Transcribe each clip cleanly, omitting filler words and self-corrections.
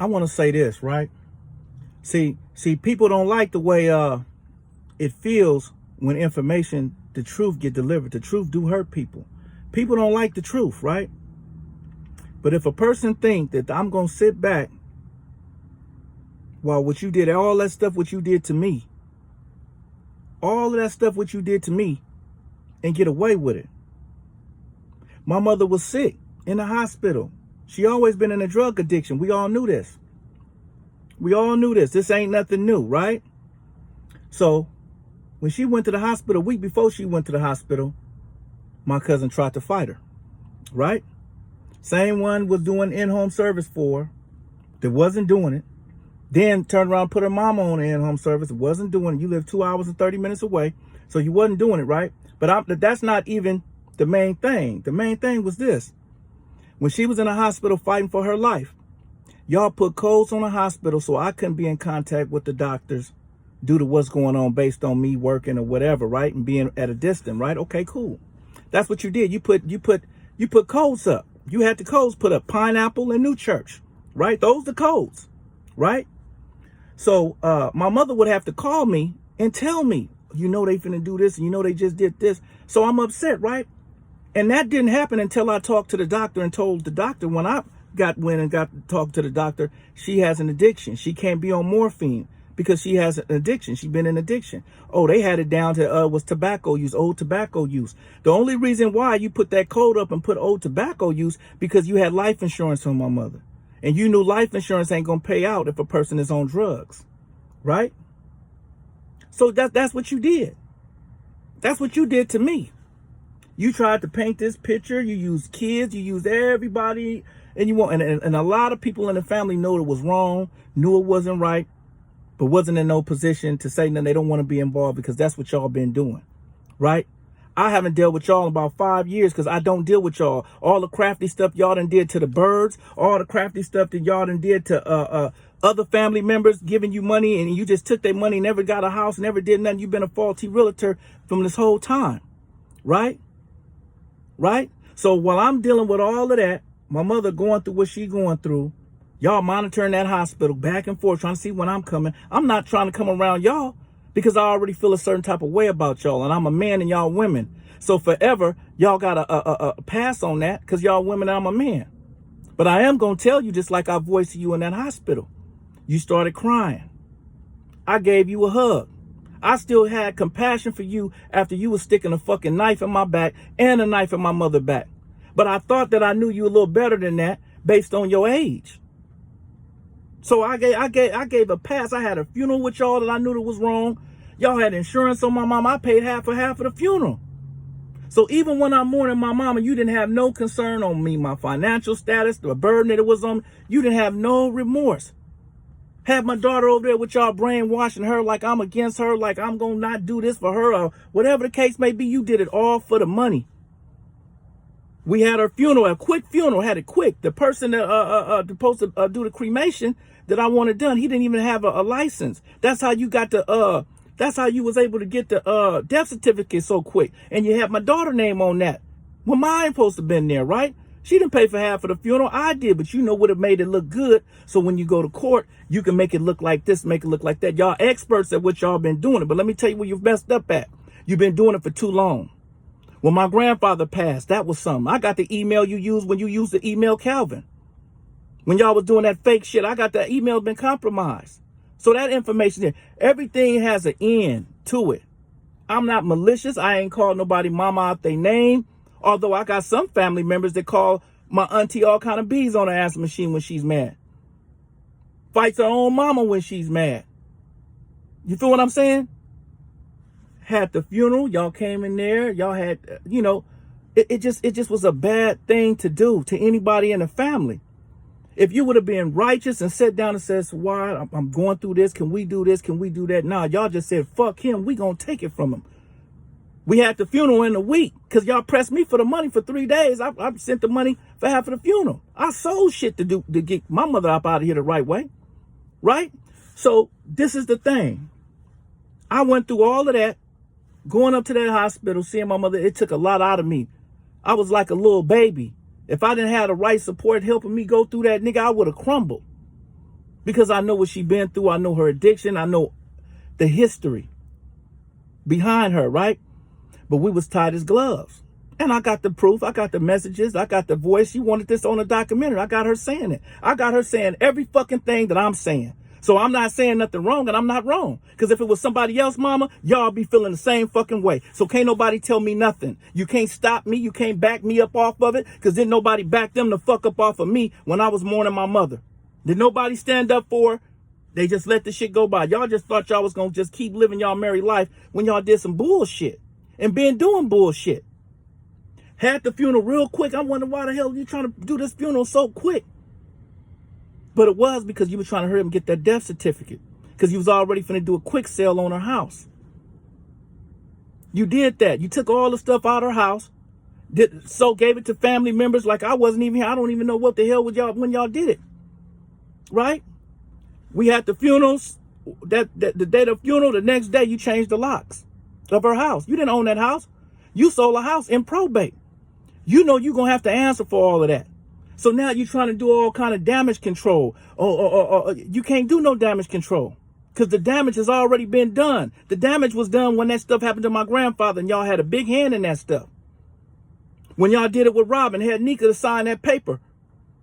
I want to say this, right? See, people don't like the way it feels when information, the truth get delivered. The truth do hurt people. People don't like the truth, right? But if a person think that I'm going to sit back while what you did, all that stuff what you did to me, all of that stuff what you did to me, and get away with it. My mother was sick in the hospital. She always been in a drug addiction. We all knew this. We all knew this. This ain't nothing new, right? So when she went to the hospital, a week before she went to the hospital, my cousin tried to fight her, right? Same one was doing in-home service for her, that wasn't doing it. Then turned around and put her mama on the in-home service, wasn't doing it. You live 2 hours and 30 minutes away, so you wasn't doing it, right? But that's not even the main thing. The main thing was this. When she was in the hospital fighting for her life, y'all put codes on the hospital so I couldn't be in contact with the doctors due to what's going on based on me working or whatever, right? And being at a distance, right? Okay, cool. That's what you did. You put codes up. You had the codes put up, Pineapple and Newchurch, right? Those the codes, right? So my mother would have to call me and tell me, you know they finna do this and you know they just did this. So I'm upset, right? And that didn't happen until I talked to the doctor and told the doctor when I got to talk to the doctor, she has an addiction. She can't be on morphine because she has an addiction. She's been in addiction. Oh, they had it down to was tobacco use, old tobacco use. The only reason why you put that code up and put old tobacco use because you had life insurance on my mother. And you knew life insurance ain't gonna pay out if a person is on drugs, right? So that's what you did. That's what you did to me. You tried to paint this picture. You used kids. You used everybody, and and a lot of people in the family know it was wrong, knew it wasn't right, but wasn't in no position to say that they don't want to be involved because that's what y'all been doing, right? I haven't dealt with y'all in about 5 years because I don't deal with y'all. All the crafty stuff y'all done did to the birds, all the crafty stuff that y'all done did to other family members giving you money and you just took their money, never got a house, never did nothing. You've been a faulty realtor from this whole time, right? Right? So while I'm dealing with all of that, my mother going through what she going through, y'all monitoring that hospital back and forth, trying to see when I'm coming. I'm not trying to come around y'all because I already feel a certain type of way about y'all, and I'm a man and y'all women. So forever, y'all got a pass on that because y'all women and I'm a man. But I am going to tell you, just like I voiced to you in that hospital, you started crying. I gave you a hug. I still had compassion for you after you was sticking a fucking knife in my back and a knife in my mother's back. But I thought that I knew you a little better than that based on your age. So I gave a pass. I had a funeral with y'all that I knew that was wrong. Y'all had insurance on my mom. I paid half of the funeral. So even when I'm mourning my mama, you didn't have no concern on me, my financial status, the burden that it was on me. You didn't have no remorse. Had my daughter over there with y'all brainwashing her like I'm against her, like I'm going to not do this for her or whatever the case may be. You did it all for the money. We had her funeral, a quick funeral, had it quick. The person that supposed to do the cremation that I wanted done, he didn't even have a license. That's how you got that's how you was able to get the death certificate so quick. And you have my daughter's name on that. Well, mine supposed to have been there, right? She didn't pay for half of the funeral. I did, but you know what, it made it look good. So when you go to court, you can make it look like this, make it look like that. Y'all experts at what y'all been doing it. But let me tell you where you've messed up at. You've been doing it for too long. When my grandfather passed, that was something. I got the email you used when you used the email Calvin. When y'all was doing that fake shit, I got that email been compromised. So that information there, everything has an end to it. I'm not malicious. I ain't called nobody mama out their name. Although I got some family members that call my auntie all kind of bees on the answer machine when she's mad. Fights her own mama when she's mad. You feel what I'm saying? Had the funeral, y'all came in there, y'all had, it just was a bad thing to do to anybody in the family. If you would have been righteous and sat down and said, why I'm going through this, can we do this, can we do that? Nah, y'all just said, fuck him, we gonna take it from him. We had the funeral in a week because y'all pressed me for the money for 3 days. I sent the money for half of the funeral. I sold shit to get my mother up out of here the right way, right? So this is the thing. I went through all of that, going up to that hospital, seeing my mother. It took a lot out of me. I was like a little baby. If I didn't have the right support helping me go through that, nigga, I would have crumbled. because I know what she been through. I know her addiction. I know the history behind her, right? But we was tight as gloves. And I got the proof. I got the messages. I got the voice. She wanted this on a documentary. I got her saying it. I got her saying every fucking thing that I'm saying. So I'm not saying nothing wrong, and I'm not wrong. Because if it was somebody else, mama, y'all be feeling the same fucking way. So can't nobody tell me nothing. You can't stop me. You can't back me up off of it, because then nobody backed them the fuck up off of me when I was mourning my mother. Did nobody stand up for her? They just let the shit go by. Y'all just thought y'all was going to just keep living y'all married life when y'all did some bullshit and been doing bullshit. Had the funeral real quick. I wonder why the hell you trying to do this funeral so quick. But it was because you were trying to hurry him get that death certificate, because you was already finna do a quick sale on her house. You did that. You took all the stuff out of her house, gave it to family members like I wasn't even here. I don't even know what the hell with y'all when y'all did it. Right? We had the funerals. The day of the funeral, the next day you changed the locks of her house. You didn't own that house. You sold a house in probate. You know you're gonna have to answer for all of that. So now you're trying to do all kind of damage control. You can't do no damage control, because the damage has already been done. The damage was done when that stuff happened to my grandfather, and y'all had a big hand in that stuff. When y'all did it with Robin, had Nika to sign that paper,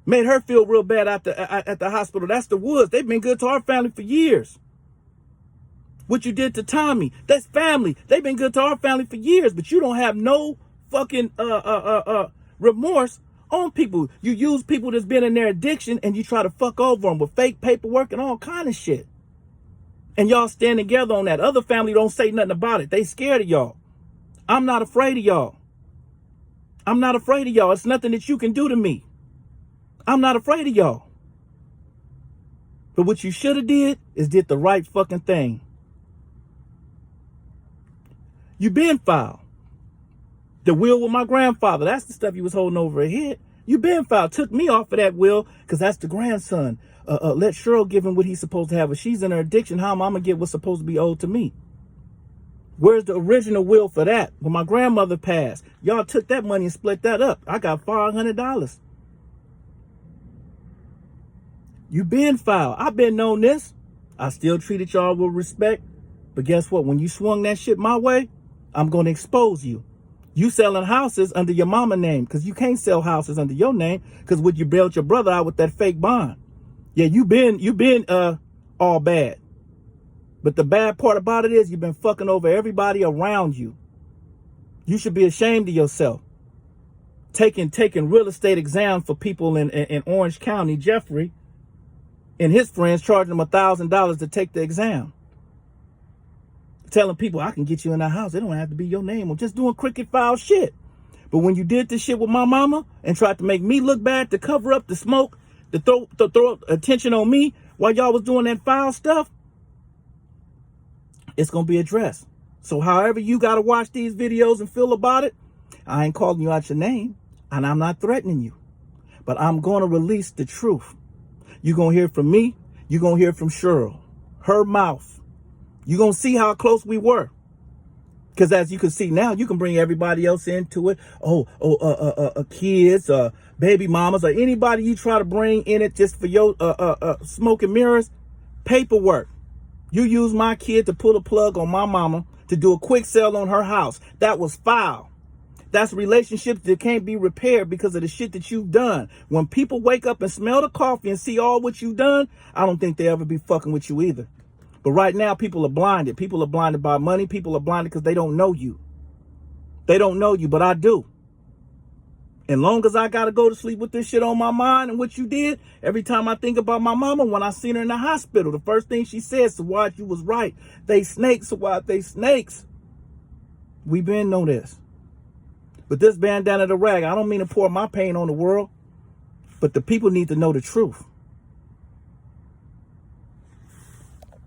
made her feel real bad at the hospital. That's the Woods. They've been good to our family for years. What you did to Tommy, that's family. They've been good to our family for years, but you don't have no fucking remorse on people. You use people that's been in their addiction, and you try to fuck over them with fake paperwork and all kind of shit. And y'all stand together on that. Other family don't say nothing about it. They scared of y'all. I'm not afraid of y'all. I'm not afraid of y'all. It's nothing that you can do to me. I'm not afraid of y'all. But what you should have did is did the right fucking thing. You been filed. The will with my grandfather, that's the stuff you was holding over her head. You been filed. Took me off of that will, because that's the grandson. Let Cheryl give him what he's supposed to have. If she's in her addiction, how am I going to get what's supposed to be owed to me? Where's the original will for that? When my grandmother passed, y'all took that money and split that up. I got $500. You been filed. I've been known this. I still treated y'all with respect. But guess what? When you swung that shit my way, I'm going to expose you. You selling houses under your mama name, because you can't sell houses under your name, because would you bailed your brother out with that fake bond? Yeah, you been all bad. But the bad part about it is you've been fucking over everybody around you. You should be ashamed of yourself. Taking real estate exams for people in Orange County, Jeffrey and his friends charging them $1,000 to take the exam. Telling people, I can get you in that house. It don't have to be your name. I'm just doing cricket foul shit. But when you did this shit with my mama and tried to make me look bad, to cover up the smoke, to throw attention on me while y'all was doing that foul stuff, it's going to be addressed. So however you got to watch these videos and feel about it, I ain't calling you out your name, and I'm not threatening you. But I'm going to release the truth. You're going to hear from me. You're going to hear from Cheryl. Her mouth. You're going to see how close we were. Because as you can see now, you can bring everybody else into it. Kids, baby mamas, or anybody you try to bring in it just for your smoke and mirrors. Paperwork. You use my kid to pull a plug on my mama to do a quick sale on her house. That was foul. That's relationships that can't be repaired because of the shit that you've done. When people wake up and smell the coffee and see all what you've done, I don't think they'll ever be fucking with you either. But right now, people are blinded. People are blinded by money. People are blinded because they don't know you. They don't know you, but I do. And long as I got to go to sleep with this shit on my mind and what you did, every time I think about my mama, when I seen her in the hospital, the first thing she said, Sawad, you was right. They snakes, Sawad, they snakes. We been know this. But this bandana the rag, I don't mean to pour my pain on the world, but the people need to know the truth.